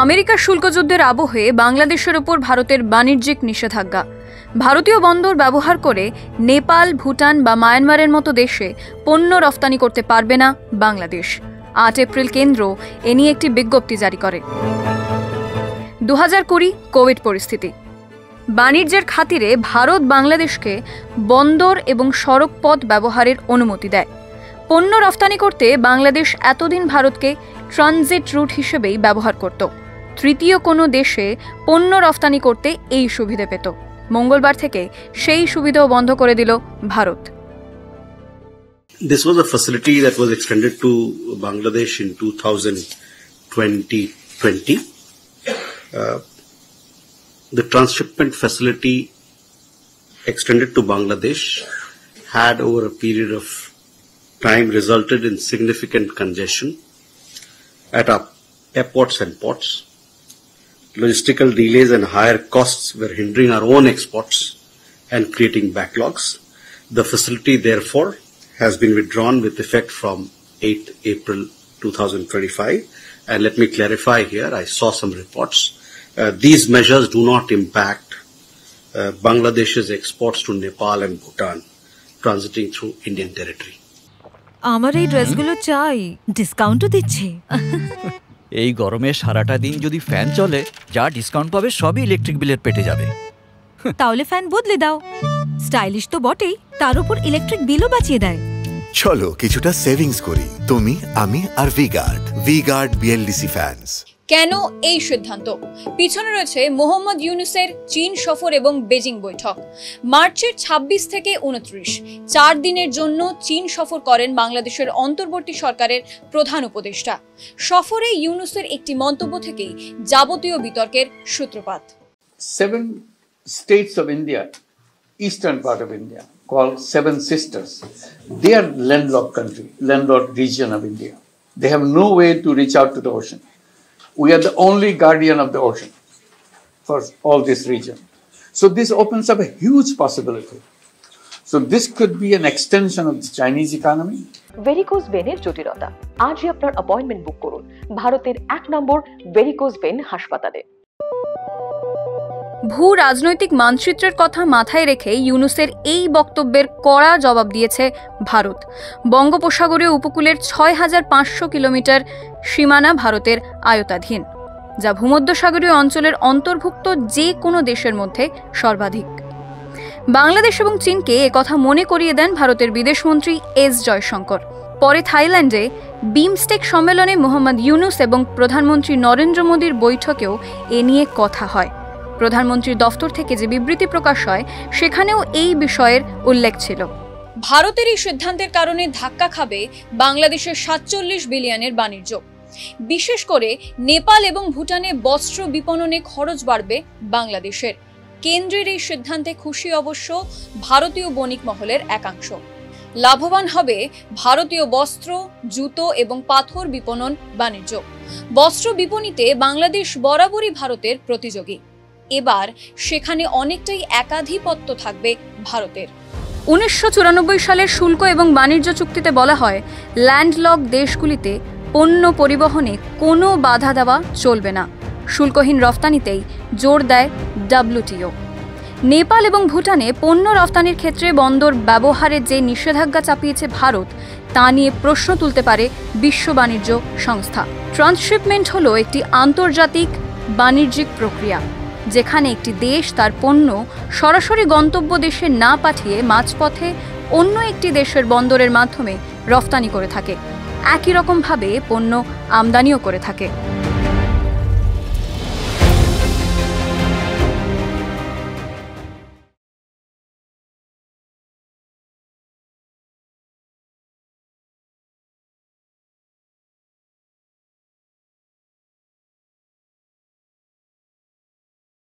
আমেরিকার শুল্কযুদ্ধের আবহে বাংলাদেশের ওপর ভারতের বাণিজ্যিক নিষেধাজ্ঞা। ভারতীয় বন্দর ব্যবহার করে নেপাল, ভুটান বা মায়ানমারের মতো দেশে পণ্য রফতানি করতে পারবে না বাংলাদেশ। ৮ এপ্রিল কেন্দ্র এ নিয়ে একটি বিজ্ঞপ্তি জারি করে। 2020 কোভিড পরিস্থিতি। বাণিজ্যের খাতিরে ভারত বাংলাদেশকে বন্দর এবং সড়ক পথ ব্যবহারের অনুমতি দেয়। পণ্য রফতানি করতে বাংলাদেশ এতদিন ভারতকে ট্রানজিট রুট হিসেবেই ব্যবহার করত। তৃতীয় কোনো দেশে পণ্য রফতানি করতে এই সুবিধা পেত। মঙ্গলবার থেকে সেই সুবিধাও বন্ধ করে দিল Bharat. This was a facility that was extended to Bangladesh in 2020. The transshipment facility extended to Bangladesh had over a period of time resulted in significant congestion at our airports and ports. Logistical delays and higher costs were hindering our own exports and creating backlogs. The facility, therefore, has been withdrawn with effect from 8 April 2025. And let me clarify here, I saw some reports. These measures do not impact Bangladesh's exports to Nepal and Bhutan transiting through Indian territory. আমার এই ড্রেসগুলো চাই, ডিসকাউন্টও দিচ্ছে। এই গরমে সারাটা দিন যদি ফ্যান চলে, যা ডিসকাউন্ট পাবে সবই ইলেকট্রিক বিলের পেটে যাবে। তাহলে ফ্যান বদলে দাও। স্টাইলিশ তো বটেই, তার উপর ইলেকট্রিক বিলও বাঁচিয়ে দেয়। চলো কিছুটা সেভিংস করি, তুমি, আমি আর ভিগার্ড বিএলডিসি ফ্যানস। কেন এই সিদ্ধান্ত? পিছনে রয়েছে মোহাম্মদ ইউনুসের চীন সফর এবং বেজিং বৈঠক। মার্চের 26 থেকে 29 4 দিনের জন্য চীন সফর করেন বাংলাদেশের অন্তর্বর্তী সরকারের প্রধান উপদেষ্টা। সফরে ইউনুসের একটি মন্তব্য থেকেই যাবতীয় বিতর্কের সূত্রপাত। 7 states of India, eastern part of India, called Seven Sisters, they are landlocked region of India. They have no way to reach out to the ocean. We are the only guardian of the ocean for all this region. So this opens up a huge possibility. So this could be an extension of the Chinese economy. Varicose ভেনের জটিলতা। আজই আপনার appointment বুক করুন ভারতের 1 নম্বর varicose when হাসপাতালে। ভূ রাজনৈতিক মানচিত্রের কথা মাথায় রেখে ইউনুসের এই বক্তব্যের কড়া জবাব দিয়েছে ভারত। বঙ্গোপসাগরীয় উপকূলের 6500 কিলোমিটার সীমানা ভারতের আয়তাধীন, যা ভূমধ্যসাগরীয় অঞ্চলের অন্তর্ভুক্ত যে কোনো দেশের মধ্যে সর্বাধিক। বাংলাদেশ এবং চীনকে একথা মনে করিয়ে দেন ভারতের বিদেশমন্ত্রী এস জয়শঙ্কর। পরে থাইল্যান্ডে বিমস্টেক সম্মেলনে মোহাম্মদ ইউনুস এবং প্রধানমন্ত্রী নরেন্দ্র মোদীর বৈঠকেও এ নিয়ে কথা হয়। প্রধানমন্ত্রীর দফতর থেকে যে বিবৃতি প্রকাশ হয়, সেখানেও এই বিষয়ের উল্লেখ ছিল। ভারতের এই সিদ্ধান্তের কারণে ধাক্কা খাবে বাংলাদেশের 47 বিলিয়নের বাণিজ্য। বিশেষ করে নেপাল এবং ভুটানে বস্ত্র বিপণনে খরচ বাড়বে বাংলাদেশের। কেন্দ্রের এই সিদ্ধান্তে খুশি অবশ্য ভারতীয় বণিক মহলের একাংশ। লাভবান হবে ভারতীয় বস্ত্র, জুতো এবং পাথর বিপণন বাণিজ্য। বস্ত্র বিপণিতে বাংলাদেশ বরাবরই ভারতের প্রতিযোগী। এবার সেখানে অনেকটাই একাধিপত্য থাকবে ভারতের। 1994 সালের শুল্ক এবং বাণিজ্য চুক্তিতে বলা হয়, ল্যান্ডলক দেশগুলিতে পণ্য পরিবহনে কোনো বাধা দেওয়া চলবে না। শুল্কহীন রফতানিতেই জোর দেয় WTO। নেপাল এবং ভুটানে পণ্য রফতানির ক্ষেত্রে বন্দর ব্যবহারের যে নিষেধাজ্ঞা চাপিয়েছে ভারত, তা নিয়ে প্রশ্ন তুলতে পারে বিশ্ব বাণিজ্য সংস্থা। ট্রান্সশিপমেন্ট হলো একটি আন্তর্জাতিক বাণিজ্যিক প্রক্রিয়া, যেখানে একটি দেশ তার পণ্য সরাসরি গন্তব্য দেশে না পাঠিয়ে মাঝপথে অন্য একটি দেশের বন্দরের মাধ্যমে রফতানি করে থাকে। একই রকমভাবে পণ্য আমদানিও করে থাকে।